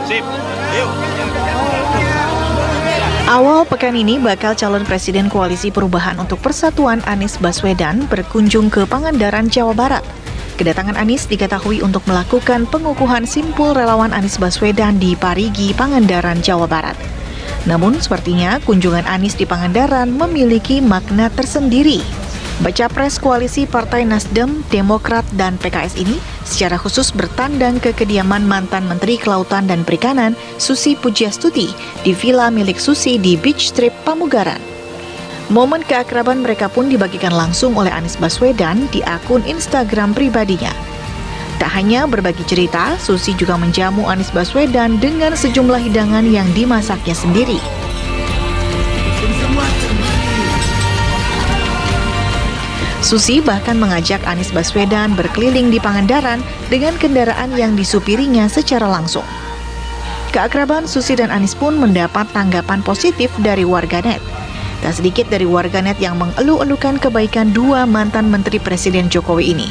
Sip. Yuk. Awal pekan ini bakal calon Presiden Koalisi Perubahan untuk Persatuan Anies Baswedan berkunjung ke Pangandaran, Jawa Barat. Kedatangan Anies diketahui untuk melakukan pengukuhan simpul relawan Anies Baswedan di Parigi, Pangandaran, Jawa Barat. Namun sepertinya kunjungan Anies di Pangandaran memiliki makna tersendiri. Baca pres koalisi Partai Nasdem, Demokrat, dan PKS ini secara khusus bertandang ke kediaman mantan Menteri Kelautan dan Perikanan Susi Pujiastuti di villa milik Susi di Beach Strip, Pamugaran. Momen keakraban mereka pun dibagikan langsung oleh Anies Baswedan di akun Instagram pribadinya. Tak hanya berbagi cerita, Susi juga menjamu Anies Baswedan dengan sejumlah hidangan yang dimasaknya sendiri. Susi bahkan mengajak Anies Baswedan berkeliling di Pangandaran dengan kendaraan yang disupirinya secara langsung. Keakraban Susi dan Anies pun mendapat tanggapan positif dari warganet. Tak sedikit dari warganet yang mengeluh-elukan kebaikan dua mantan Menteri Presiden Jokowi ini.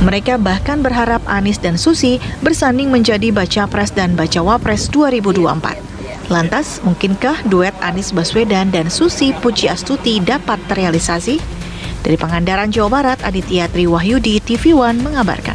Mereka bahkan berharap Anies dan Susi bersanding menjadi Baca Pres dan Bacawa Pres 2024. Lantas, mungkinkah duet Anies Baswedan dan Susi Pujiastuti dapat terrealisasi? Dari Pangandaran, Jawa Barat, Aditya Triwahyudi, TV One mengabarkan.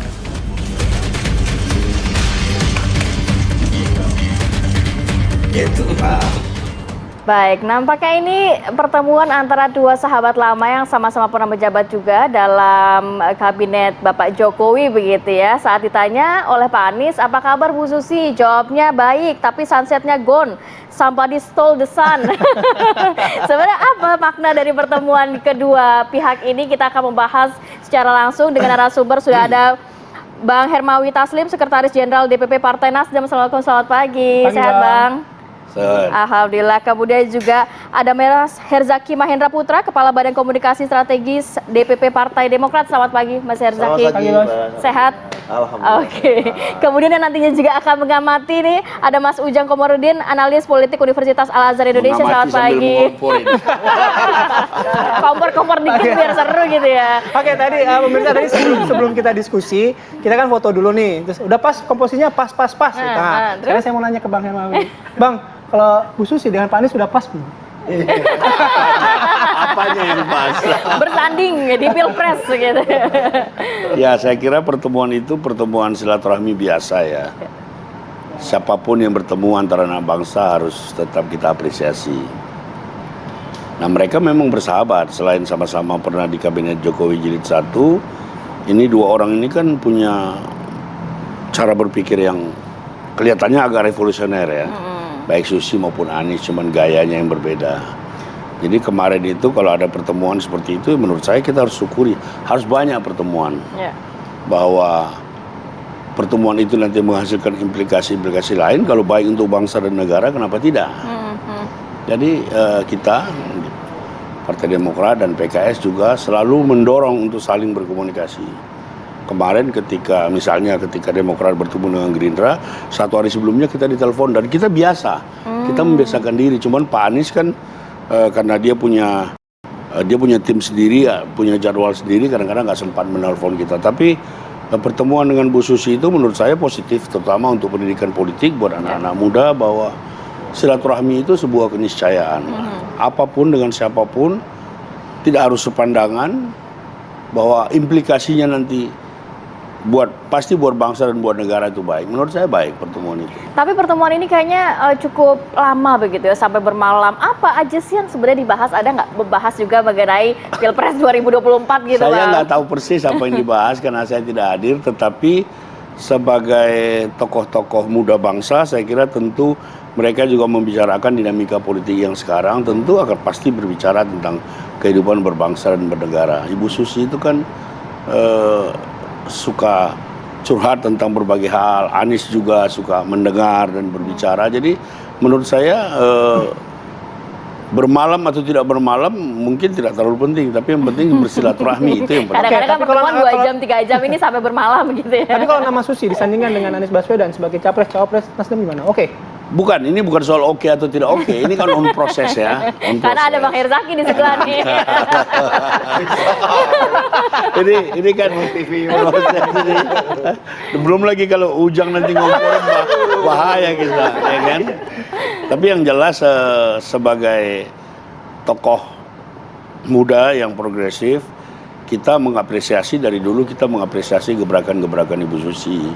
Baik, nampaknya ini pertemuan antara dua sahabat lama yang sama-sama pernah menjabat juga dalam kabinet Bapak Jokowi begitu ya. Saat ditanya oleh Pak Anies, apa kabar Bu Susi? Jawabnya baik, tapi sunsetnya gone. Somebody stole the sun. Sebenarnya apa makna dari pertemuan kedua pihak ini? Kita akan membahas secara langsung dengan narasumber. Sudah ada Bang Hermawi Taslim, Sekretaris Jenderal DPP Partai Nasdem. Assalamualaikum, selamat pagi. Sehat Bang? Alhamdulillah. Kemudian juga ada Mas Herzaki Mahendra Putra, Kepala Badan Komunikasi Strategis DPP Partai Demokrat. Selamat pagi Mas Herzaki. Selamat pagi, Sehat? Alhamdulillah. Oke. Kemudian yang nantinya juga akan mengamati nih ada Mas Ujang Komarudin, Analis Politik Universitas Al Azhar Indonesia. Selamat pagi. Kompor-kompor dikit biar seru gitu ya. Oke, tadi pemirsa tadi sebelum kita diskusi, kita kan foto dulu nih. Terus udah pas komposisinya pas. Nah, sekarang saya mau nanya ke Bang Hermawi. Bang, kalau Bu Susi dengan Pak Anies sudah pas belum? Apanya yang pas? Bersanding di Pilpres gitu. Ya, saya kira pertemuan itu pertemuan silaturahmi biasa ya. Siapapun yang bertemu antara anak bangsa harus tetap kita apresiasi. Nah, mereka memang bersahabat. Selain sama-sama pernah di kabinet Jokowi Jilid 1, ini dua orang ini kan punya cara berpikir yang kelihatannya agak revolusioner ya. Baik Susi maupun Anies, cuman gayanya yang berbeda. Jadi kemarin itu kalau ada pertemuan seperti itu, menurut saya kita harus syukuri. Harus banyak pertemuan. Bahwa pertemuan itu nanti menghasilkan implikasi-implikasi lain, kalau baik untuk bangsa dan negara, kenapa tidak? Jadi kita, Partai Demokrat dan PKS juga selalu mendorong untuk saling berkomunikasi. Kemarin ketika Demokrat bertemu dengan Gerindra, satu hari sebelumnya kita ditelepon dan kita biasa, kita membiasakan diri. Cuman Pak Anies kan karena dia punya tim sendiri, ya, punya jadwal sendiri, kadang-kadang nggak sempat menelpon kita. Tapi pertemuan dengan Bu Susi itu menurut saya positif, terutama untuk pendidikan politik buat anak-anak muda, bahwa silaturahmi itu sebuah keniscayaan. Apapun dengan siapapun, tidak harus sepandangan, bahwa implikasinya nanti pasti buat bangsa dan buat negara itu baik. Menurut saya baik pertemuan itu. Tapi pertemuan ini kayaknya cukup lama begitu ya, sampai bermalam. Apa aja sih yang sebenarnya dibahas? Ada nggak membahas juga mengenai Pilpres 2024 gitu, Saya Bang? nggak tahu persis apa yang dibahas karena saya tidak hadir. Tetapi sebagai tokoh-tokoh muda bangsa, saya kira tentu mereka juga membicarakan dinamika politik yang sekarang. Tentu akan pasti berbicara tentang kehidupan berbangsa dan bernegara. Ibu Susi itu kan suka curhat tentang berbagai hal. Anies juga suka mendengar dan berbicara. Jadi menurut saya bermalam atau tidak bermalam mungkin tidak terlalu penting, tapi yang penting bersilaturahmi itu yang penting. Kadang-kadang kan pertemuan 2 jam, 3 jam ini sampai bermalam gitu ya. Tapi kalau nama Susi disandingkan dengan Anies Baswedan sebagai capres-cawapres Nasdem gimana? Oke. Bukan, ini bukan soal oke atau tidak oke. Ini kan on proses ya. Karena ada Bang Herzaki di sebelah nih. ini kan TV proses ini. Belum lagi kalau Ujang nanti ngomporin bahaya kita, ya kan? Tapi yang jelas sebagai tokoh muda yang progresif, kita mengapresiasi dari dulu, kita mengapresiasi gebrakan-gebrakan Ibu Susi.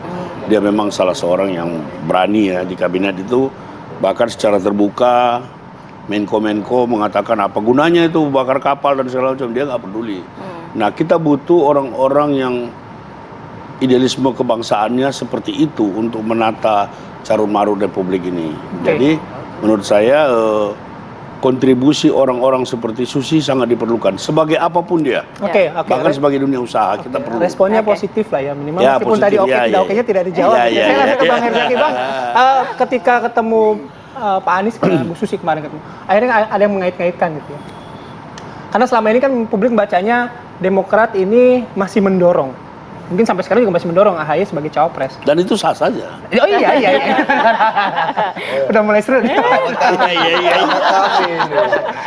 Dia memang salah seorang yang berani ya di kabinet itu, bahkan secara terbuka Menko mengatakan apa gunanya itu bakar kapal dan segala macam, dia nggak peduli. Nah, kita butuh orang-orang yang idealisme kebangsaannya seperti itu untuk menata carun-marun Republik ini. Jadi menurut saya kontribusi orang-orang seperti Susi sangat diperlukan sebagai apapun dia. Bahkan sebagai dunia usaha kita perlu. Responnya positif lah ya, minimal Ya, meskipun positif, tadi oke-nya tidak dijawab. Saya langsung ke Bang Herzaki. Bang, ketika ketemu Pak Anies dengan Bu Susi kemarin ketemu, akhirnya ada yang mengait-ngaitkan gitu ya. Karena selama ini kan publik bacanya Demokrat ini masih mendorong. Mungkin sampai sekarang juga masih mendorong AHY sebagai cawapres. Dan itu sah saja. Oh iya. Udah mulai seru. Iya.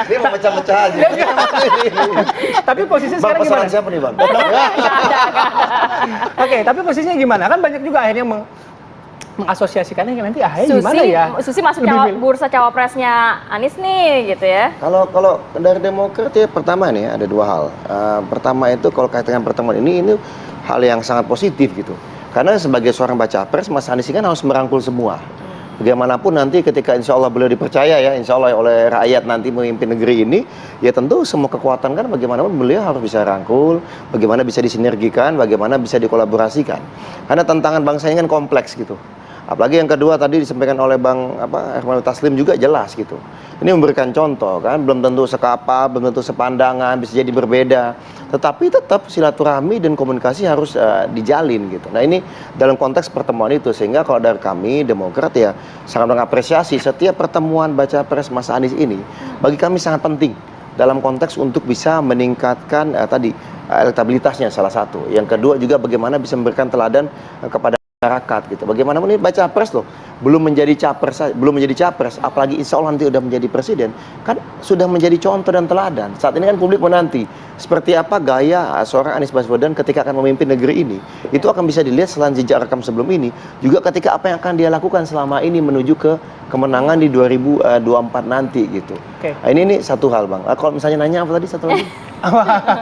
Dia mau pecah-pecah aja. Tapi posisinya sekarang Bang, gimana? pasangan siapa nih, Bang? Oke, tapi posisinya gimana? Kan banyak juga akhirnya mengasosiasikannya nanti AHY gimana ya? Susi masuk bursa cawapresnya Anies nih gitu ya. Kalau dari Demokrat ya pertama nih ada dua hal. Pertama itu kalau kaitan dengan pertemuan ini hal yang sangat positif gitu. Karena sebagai seorang baca pres, Mas Anies kan harus merangkul semua. Bagaimanapun nanti ketika insya Allah beliau dipercaya ya, insya Allah oleh rakyat nanti memimpin negeri ini, ya tentu semua kekuatan kan bagaimanapun beliau harus bisa rangkul, bagaimana bisa disinergikan, bagaimana bisa dikolaborasikan. Karena tantangan bangsa ini kan kompleks gitu. Apalagi yang kedua tadi disampaikan oleh Bang Hermanto Taslim juga jelas gitu. Ini memberikan contoh kan, belum tentu sekapa, belum tentu sepandangan, bisa jadi berbeda. Tetapi tetap silaturahmi dan komunikasi harus dijalin gitu. Nah ini dalam konteks pertemuan itu, sehingga kalau dari kami Demokrat ya sangat mengapresiasi setiap pertemuan baca pres Mas Anies ini, bagi kami sangat penting dalam konteks untuk bisa meningkatkan elektabilitasnya salah satu. Yang kedua juga bagaimana bisa memberikan teladan kepada masyarakat gitu. Bagaimana ini baca pres loh, belum menjadi capres, apalagi insya Allah nanti udah menjadi presiden, kan sudah menjadi contoh dan teladan. Saat ini kan publik menanti seperti apa gaya seorang Anies Baswedan ketika akan memimpin negeri ini. Itu akan bisa dilihat selain jejak rekam sebelum ini, juga ketika apa yang akan dia lakukan selama ini menuju ke kemenangan di 2024 nanti gitu. Nah, ini satu hal Bang. Kalau misalnya nanya apa tadi satu lagi?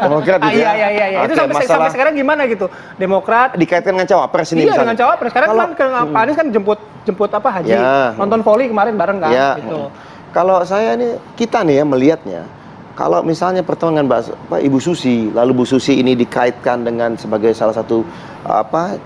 Demokrat gitu ya. Iya. Itu sampai sekarang gimana gitu? Demokrat dikaitkan dengan cawapres ini. Iya, dengan cawapres. Sekarang kan Pak Anies kan jemput apa Haji, nonton voli kemarin bareng kan gitu. Kalau saya kita nih ya melihatnya, kalau misalnya pertemuan dengan Ibu Susi, lalu Bu Susi ini dikaitkan dengan sebagai salah satu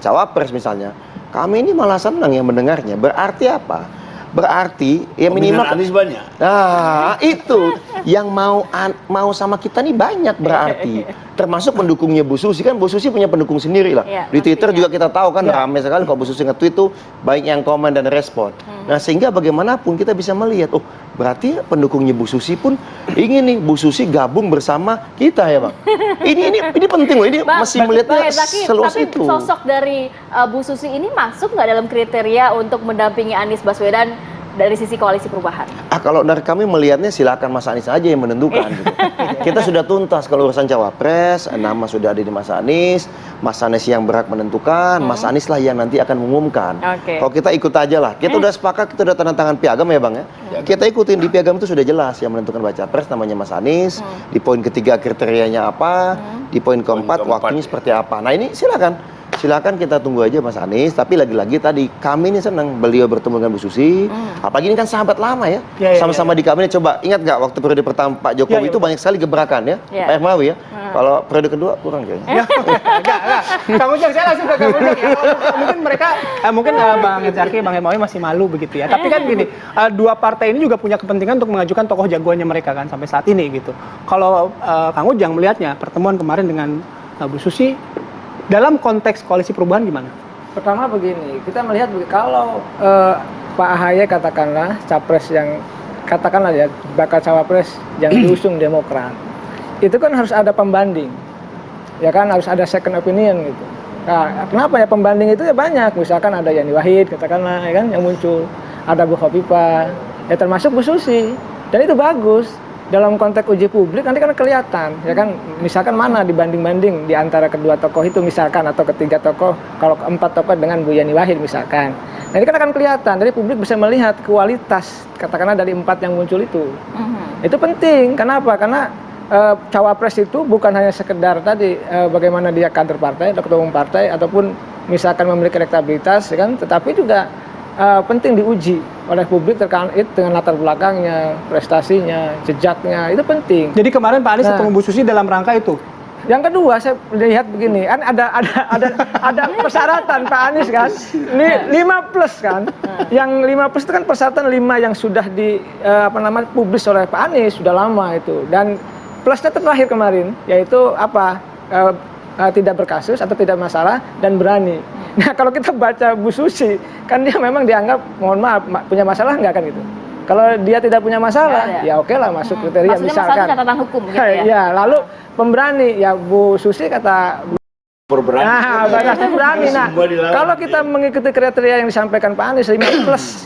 cawapres misalnya, kami ini malah senang yang mendengarnya. Berarti apa? Berarti ya minimal Anies banyak. Nah, itu yang mau sama kita nih banyak berarti. Termasuk pendukungnya Bu Susi, kan Bu Susi punya pendukung sendiri lah. Di Twitter juga kita tahu kan ramai sekali kalau Bu Susi nge-tweet tuh baik yang komen dan respon. Nah, sehingga bagaimanapun kita bisa melihat, oh, berarti pendukungnya Bu Susi pun ingin nih Bu Susi gabung bersama kita ya, Bang. Ini penting loh, ini masih melihatnya seluas itu. Tapi sosok dari Bu Susi ini masuk nggak dalam kriteria untuk mendampingi Anies Baswedan dari sisi koalisi perubahan? Kalau dari kami melihatnya silakan Mas Anies aja yang menentukan gitu. Kita sudah tuntas kalau urusan cawapres, nama sudah ada di Mas Anies yang berhak menentukan, Mas Anies lah yang nanti akan mengumumkan. Kalau kita ikut aja lah, kita udah sepakat, kita udah tanda tangan piagam ya Bang ya. Kita ikutin di piagam itu sudah jelas yang menentukan baca pres namanya Mas Anies, di poin ketiga kriterianya apa, di poin keempat waktunya seperti apa. Nah ini silakan kita tunggu aja Mas Anies, tapi lagi-lagi tadi kami ini senang beliau bertemu dengan Bu Susi, apalagi ini kan sahabat lama ya, sama-sama di kabinet. Coba ingat nggak waktu periode pertama Pak Jokowi itu banyak sekali gebrakan ya, Pak Hermawi ya. Kalau periode kedua kurang kayaknya. Enggak. Kamu jangan, saya langsung ke kamu mungkin mereka, Bang Herzaki, Bang Hermawi masih malu begitu ya. Tapi kan gini, dua partai ini juga punya kepentingan untuk mengajukan tokoh jagoannya mereka kan sampai saat ini gitu. Kalau Kang Ujang melihatnya pertemuan kemarin dengan Bu Susi dalam konteks koalisi perubahan gimana? Pertama begini, kita melihat kalau Pak AHY katakanlah capres yang katakanlah ya bakal cawapres yang diusung Demokrat, itu kan harus ada pembanding, ya kan harus ada second opinion gitu. Nah, kenapa ya pembanding itu ya banyak, misalkan ada Yani Wahid katakanlah ya kan yang muncul, ada Bu Khofifah, ya termasuk Bu Susi, dan itu bagus. Dalam konteks uji publik nanti kan kelihatan ya kan, misalkan mana dibanding-banding di antara kedua tokoh itu misalkan, atau ketiga tokoh, kalau keempat tokoh dengan Bu Yani Wahid misalkan. Nah, ini kan akan kelihatan, dari publik bisa melihat kualitas, katakanlah dari 4 yang muncul itu. Itu penting, kenapa? Karena cawapres itu bukan hanya sekedar tadi bagaimana dia kader partai, atau ketua umum partai, ataupun misalkan memiliki elektabilitas, ya kan? Tetapi juga penting diuji oleh publik terkait dengan latar belakangnya, prestasinya, jejaknya, itu penting. Jadi kemarin Pak Anies ketemu Bu Susi dalam rangka itu. Yang kedua saya lihat begini, kan ada persyaratan Pak Anies kan, 5+ kan. Yang 5+ itu kan persyaratan 5 yang sudah publis oleh Pak Anies sudah lama itu, dan plusnya terakhir kemarin yaitu tidak berkasus atau tidak masalah dan berani. Nah, kalau kita baca Bu Susi, kan dia memang dianggap, mohon maaf, punya masalah nggak kan gitu. Kalau dia tidak punya masalah, ya oke lah masuk kriteria. Maksudnya misalkan. masalah catatan hukum gitu ya? Ya, lalu pemberani, ya Bu Susi kata Berani. Nah, berani. Nah, kalau kita mengikuti kriteria yang disampaikan Pak Anies 5+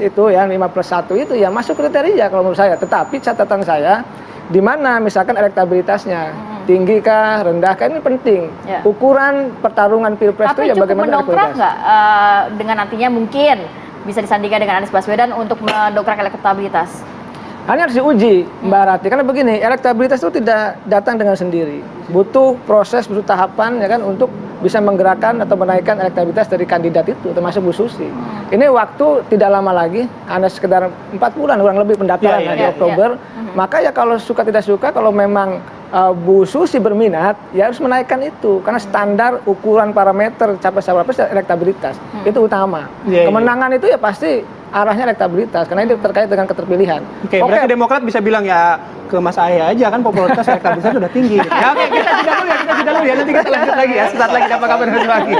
itu ya, 5+1 itu ya masuk kriteria kalau menurut saya. Tetapi catatan saya, di mana misalkan elektabilitasnya tinggi kah, rendah kah, ini penting. Ya. Ukuran pertarungan pilpres itu ya bagaimana mendongkrak elektabilitas. nggak dengan nantinya mungkin bisa disandingkan dengan Anies Baswedan untuk mendongkrak elektabilitas? Hanya harus diuji, Mbak Rati. Karena begini, elektabilitas itu tidak datang dengan sendiri. Butuh proses, butuh tahapan ya kan untuk bisa menggerakkan atau menaikkan elektabilitas dari kandidat itu, termasuk Bu Susi. Ini waktu tidak lama lagi, hanya sekedar 4 bulan kurang lebih pendaftaran di Oktober. Maka ya kalau suka tidak suka, kalau memang Bu Susi berminat, ya harus menaikkan itu. Karena standar ukuran parameter capres-cawapres elektabilitas itu utama. Kemenangan itu ya pasti arahnya elektabilitas, karena itu terkait dengan keterpilihan. Oke, berarti Demokrat bisa bilang ya ke Mas Ahy aja kan popularitas elektabilitas sudah tinggi. Ya oke, kita jeda dulu ya, nanti kita lanjut lagi ya. Sesaat lagi apa kabar lagi.